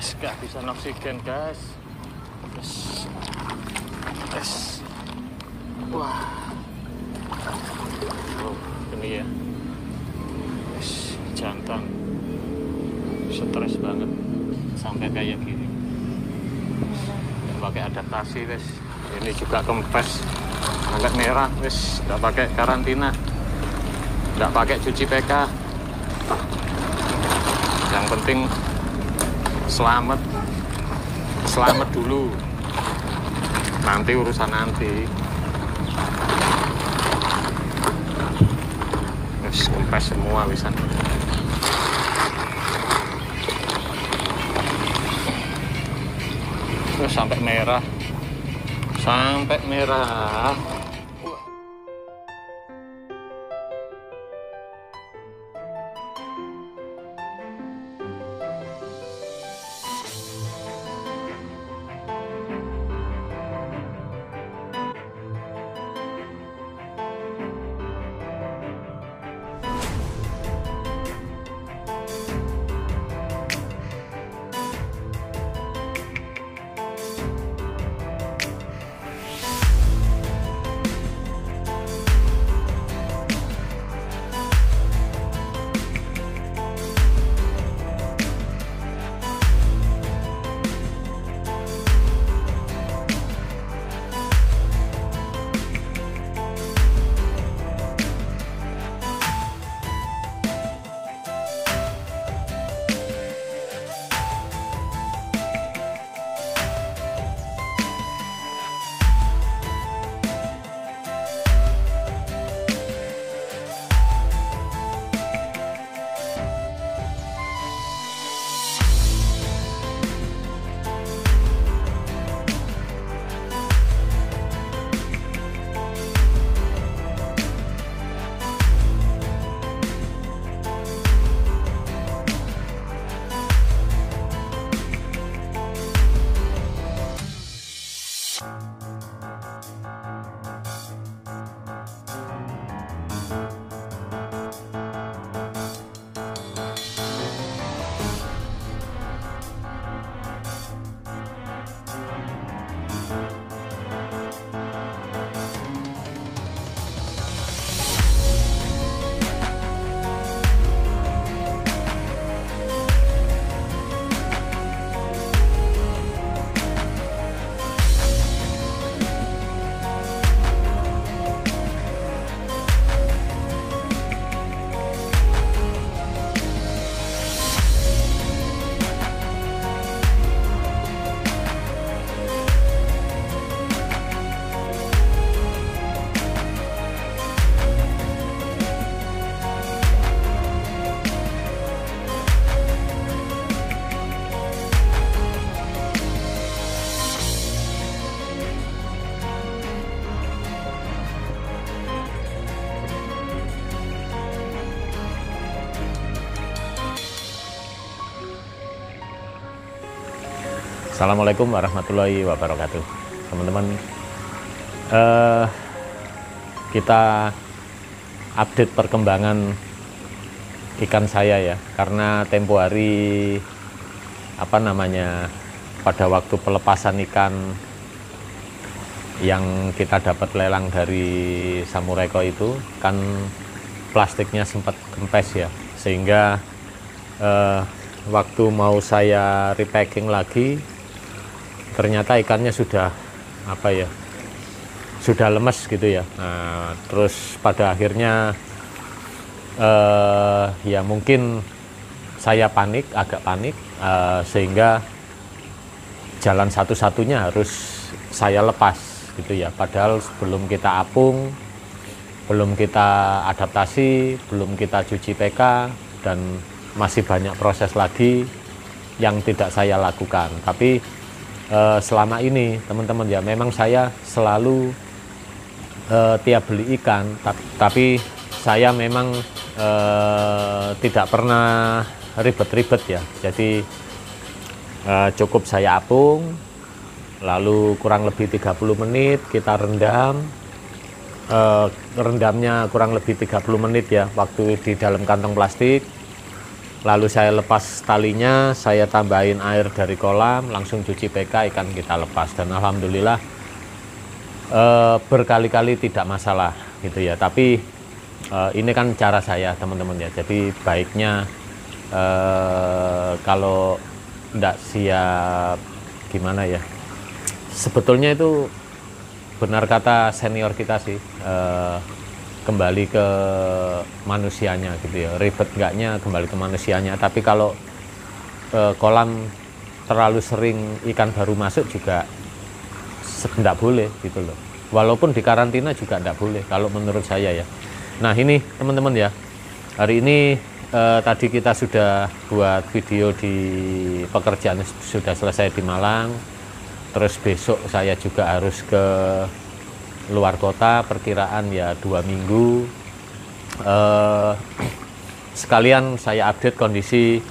Kehabisan oksigen, guys. Wah. Oh, ini ya. Jantan. Stres banget sampai kayak gini. Nggak pakai adaptasi, guys. Ini juga kempes. Agak merah, guys. Nggak pakai karantina. Nggak pakai cuci PK. Yang penting selamat dulu, nanti urusan nanti. Wis kempes semua wisan. Terus sampai merah. Assalamualaikum warahmatullahi wabarakatuh, teman-teman. Kita update perkembangan ikan saya ya, karena tempo hari pada waktu pelepasan ikan yang kita dapat lelang dari Samuraiko itu kan plastiknya sempat kempes ya, sehingga waktu mau saya repacking lagi ternyata ikannya sudah sudah lemes gitu ya. Nah, terus pada akhirnya ya mungkin saya agak panik, sehingga jalan satu-satunya harus saya lepas gitu ya. Padahal sebelum kita apung, belum kita adaptasi, belum kita cuci PK, dan masih banyak proses lagi yang tidak saya lakukan. Tapi selama ini teman-teman ya, memang saya selalu tiap beli ikan, tapi saya memang tidak pernah ribet-ribet ya. Jadi cukup saya apung, lalu kurang lebih 30 menit kita rendam. Rendamnya kurang lebih 30 menit ya, waktu di dalam kantong plastik. lalu saya lepas talinya, saya tambahin air dari kolam, langsung cuci PK, ikan kita lepas. Dan alhamdulillah berkali-kali tidak masalah gitu ya. Tapi ini kan cara saya teman-teman ya. Jadi baiknya kalau tidak siap gimana ya, sebetulnya itu benar kata senior kita sih, kembali ke manusianya gitu ya. Ribet enggaknya kembali ke manusianya. Tapi kalau kolam terlalu sering ikan baru masuk juga enggak boleh gitu loh. Walaupun di karantina juga enggak boleh kalau menurut saya ya. Nah ini teman-teman ya, hari ini tadi kita sudah buat video di pekerjaan sudah selesai di Malang. Terus besok saya juga harus ke luar kota, perkiraan ya 2 minggu. Sekalian saya update kondisi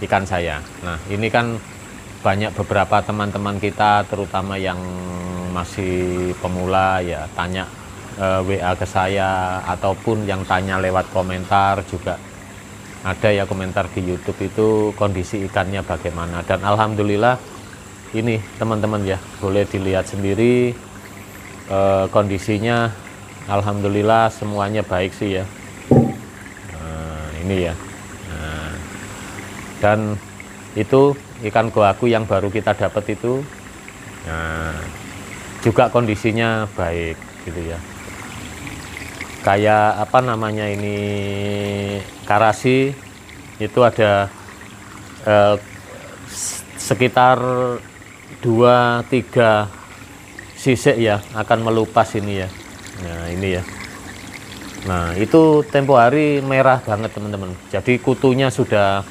ikan saya. Nah ini kan banyak beberapa teman-teman kita terutama yang masih pemula ya tanya WA ke saya, ataupun yang tanya lewat komentar juga ada ya, komentar di YouTube itu kondisi ikannya bagaimana. Dan alhamdulillah ini teman-teman ya, boleh dilihat sendiri kondisinya alhamdulillah semuanya baik sih ya. Nah, ini ya. Nah, dan itu ikan goaku yang baru kita dapat itu, nah, juga kondisinya baik gitu ya. Kayak apa namanya ini, karasi itu ada sekitar 2-3 sisik ya akan melupas ini ya. Nah ini ya. Nah itu tempo hari merah banget teman-teman. Jadi kutunya sudah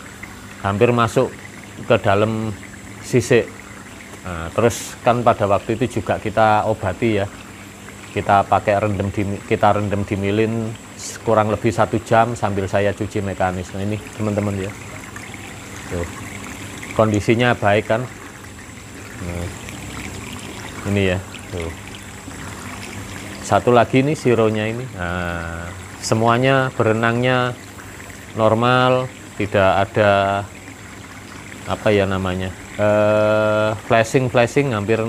hampir masuk ke dalam sisik. Nah, terus kan pada waktu itu juga kita obati ya. Kita pakai kita rendam di milin kurang lebih 1 jam sambil saya cuci mekanis. Nah ini teman-teman ya. Tuh. Kondisinya baik kan. Nah, ini ya. Tuh. Satu lagi nih sironya ini. Nah, semuanya berenangnya normal, tidak ada apa ya namanya, flashing hampir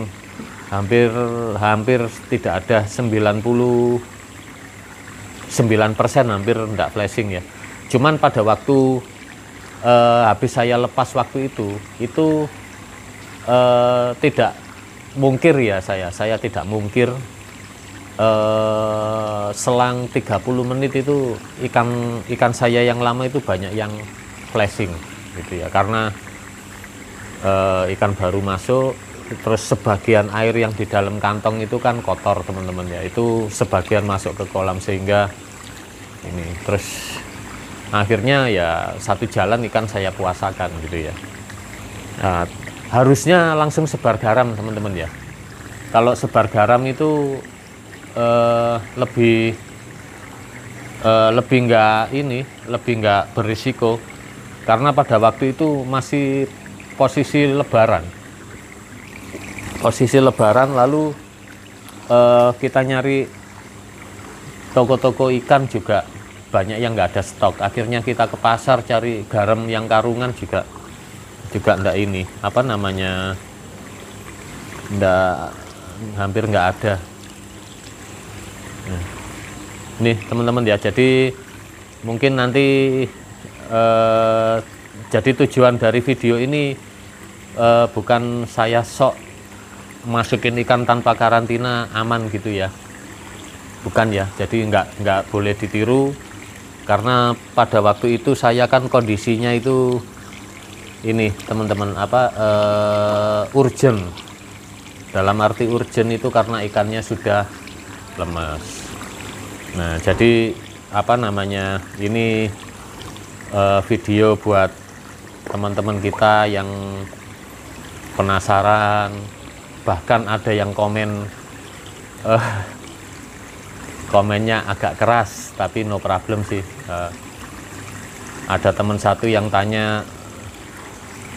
tidak ada, 99% hampir enggak flashing ya. Cuman pada waktu habis saya lepas waktu itu tidak mungkir ya, saya tidak mungkir, selang 30 menit itu ikan saya yang lama itu banyak yang flashing gitu ya, karena ikan baru masuk, terus sebagian air yang di dalam kantong itu kan kotor teman-teman ya, itu sebagian masuk ke kolam sehingga ini, terus akhirnya ya satu jalan ikan saya puasakan gitu ya. Nah, harusnya langsung sebar garam teman-teman ya. Kalau sebar garam itu lebih nggak berisiko, karena pada waktu itu masih posisi lebaran, lalu kita nyari toko-toko ikan juga banyak yang nggak ada stok. Akhirnya kita ke pasar cari garam yang karungan juga enggak ini apa namanya, hampir nggak ada. Nah, ini teman-teman ya, jadi mungkin nanti jadi tujuan dari video ini bukan saya sok masukin ikan tanpa karantina aman gitu ya, bukan ya. Jadi nggak boleh ditiru, karena pada waktu itu saya kan kondisinya itu ini teman-teman urgent. Dalam arti urgent itu karena ikannya sudah lemas. Nah jadi apa namanya, ini video buat teman-teman kita yang penasaran, bahkan ada yang komennya agak keras, tapi no problem sih. Ada teman satu yang tanya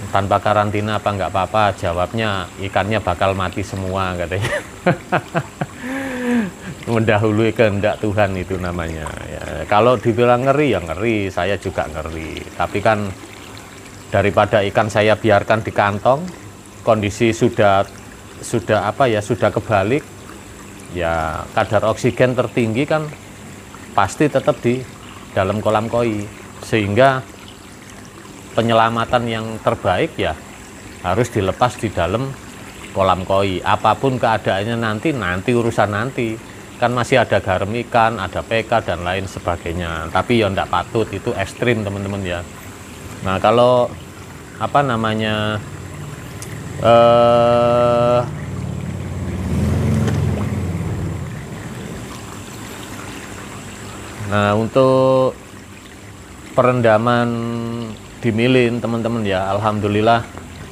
tanpa karantina apa nggak apa-apa, jawabnya ikannya bakal mati semua katanya. Mendahului kehendak Tuhan itu namanya ya. Kalau dibilang ngeri ya ngeri, saya juga ngeri, tapi kan Daripada ikan saya biarkan di kantong, kondisi sudah kebalik, ya kadar oksigen tertinggi kan pasti tetap di dalam kolam koi, sehingga penyelamatan yang terbaik ya harus dilepas di dalam kolam koi. Apapun keadaannya nanti urusan nanti, kan masih ada garam ikan, ada PK dan lain sebagainya. Tapi ya enggak patut, itu ekstrim teman-teman ya. Nah kalau apa namanya nah untuk perendaman di milin teman-teman ya, alhamdulillah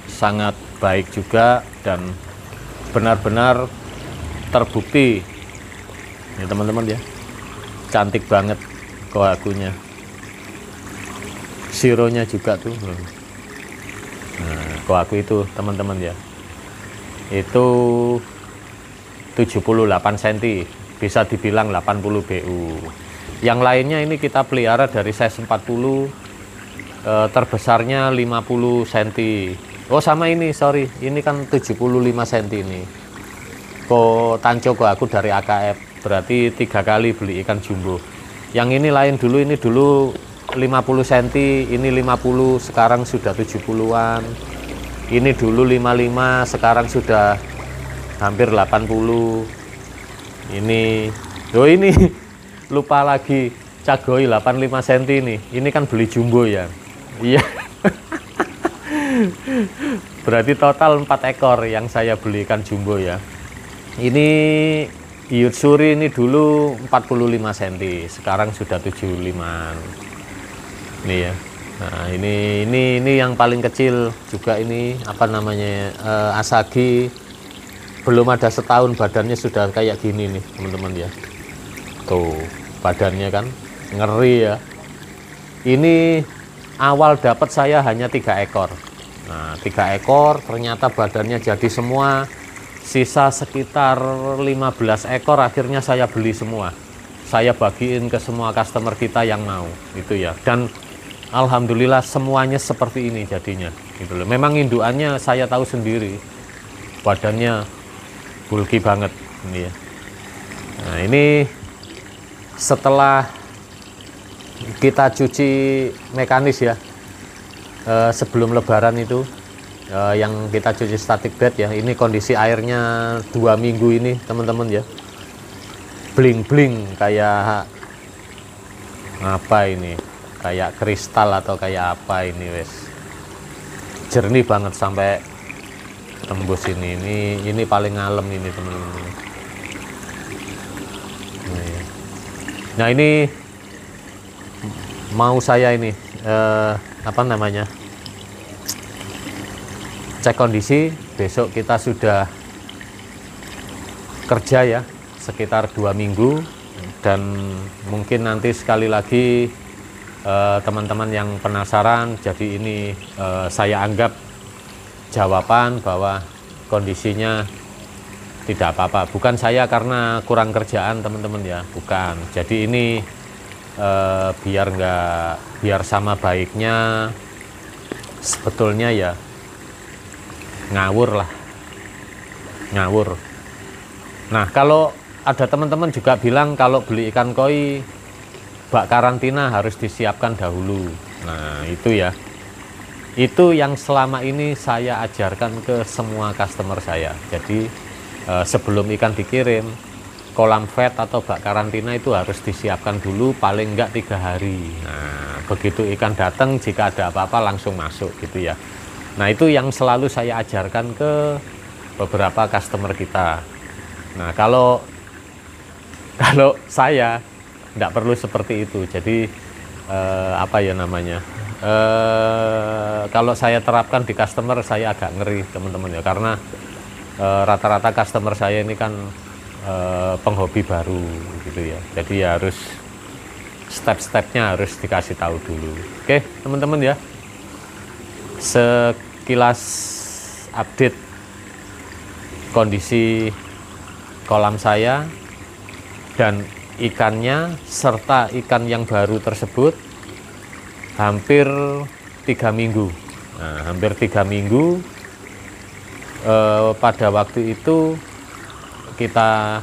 sangat baik juga dan benar-benar terbukti ya teman-teman ya, cantik banget koagunya, sironya juga tuh. Nah koagu itu teman-teman ya, itu 78 cm, bisa dibilang 80 BU. Yang lainnya ini kita pelihara dari size 40, terbesarnya 50 cm. Oh sama ini, sorry, ini kan 75 cm ini. Tanco aku dari AKF, berarti 3 kali beli ikan jumbo. Yang ini lain dulu, ini dulu 50 cm, ini 50, sekarang sudah 70-an. Ini dulu 55, sekarang sudah hampir 80. Ini lupa lagi, cagoi 85 cm ini kan beli jumbo ya. Iya. Berarti total 4 ekor yang saya belikan jumbo ya. Ini Yutsuri ini dulu 45 cm, sekarang sudah 75. Ini ya. Nah, ini yang paling kecil juga, ini apa namanya? Asagi. Belum ada setahun badannya sudah kayak gini nih, teman-teman ya. Tuh, badannya kan ngeri ya. Ini awal dapat saya hanya 3 ekor. Nah, 3 ekor ternyata badannya jadi semua. Sisa sekitar 15 ekor akhirnya saya beli semua. Saya bagiin ke semua customer kita yang mau, gitu ya. Dan alhamdulillah semuanya seperti ini jadinya, gitu loh. Memang indukannya saya tahu sendiri, badannya bulky banget ini ya. Nah, ini setelah kita cuci mekanis ya, sebelum lebaran itu, yang kita cuci static bed ya, ini kondisi airnya 2 minggu ini teman-teman ya, bling-bling kayak apa ini, kayak kristal atau kayak apa ini, wes jernih banget sampai tembus ini paling ngalem ini teman-teman. Nah ini mau saya ini apa namanya, cek kondisi. Besok kita sudah kerja ya sekitar 2 minggu, dan mungkin nanti sekali lagi teman-teman yang penasaran, jadi ini saya anggap jawaban bahwa kondisinya tidak apa-apa. Bukan saya karena kurang kerjaan teman-teman ya, bukan. Jadi ini biar sama baiknya sebetulnya ya ngawur lah, ngawur. Nah kalau ada teman-teman juga bilang kalau beli ikan koi bak karantina harus disiapkan dahulu. Nah itu ya, itu yang selama ini saya ajarkan ke semua customer saya. Jadi sebelum ikan dikirim, kolam vet atau bak karantina itu harus disiapkan dulu paling enggak 3 hari. Nah begitu ikan datang, jika ada apa-apa langsung masuk gitu ya. Nah itu yang selalu saya ajarkan ke beberapa customer kita. Nah kalau saya enggak perlu seperti itu. Jadi apa ya namanya, kalau saya terapkan di customer saya agak ngeri teman-teman ya, karena rata-rata customer saya ini kan penghobi baru gitu ya. Jadi ya harus step-stepnya harus dikasih tahu dulu. Oke teman-teman ya, sekilas update kondisi kolam saya dan ikannya serta ikan yang baru tersebut hampir 3 minggu Nah, hampir 3 minggu. Pada waktu itu kita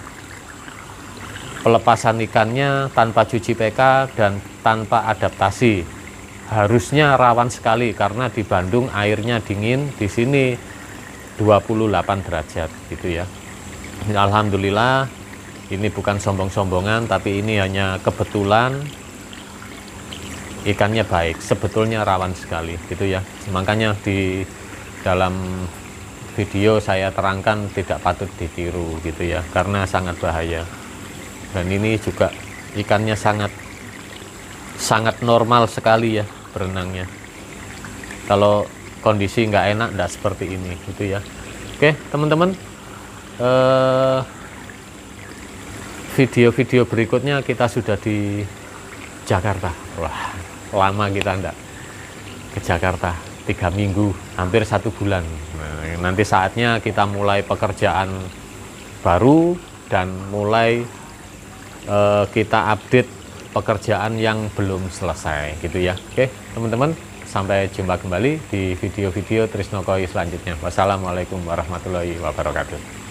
pelepasan ikannya tanpa cuci PK dan tanpa adaptasi. Harusnya rawan sekali karena di Bandung airnya dingin, di sini 28 derajat gitu ya. Alhamdulillah, ini bukan sombong-sombongan, tapi ini hanya kebetulan ikannya baik. Sebetulnya rawan sekali gitu ya. Makanya di dalam video saya terangkan tidak patut ditiru gitu ya, karena sangat bahaya. Dan ini juga ikannya sangat normal sekali ya berenangnya. Kalau kondisi nggak enak nggak seperti ini gitu ya. Oke teman-teman, video-video berikutnya kita sudah di Jakarta. Wah, lama kita nggak ke Jakarta, 3 minggu, hampir 1 bulan. Nah, nanti saatnya kita mulai pekerjaan baru dan mulai kita update pekerjaan yang belum selesai gitu ya. Oke teman-teman, sampai jumpa kembali di video-video Trisno Koi selanjutnya. Wassalamualaikum warahmatullahi wabarakatuh.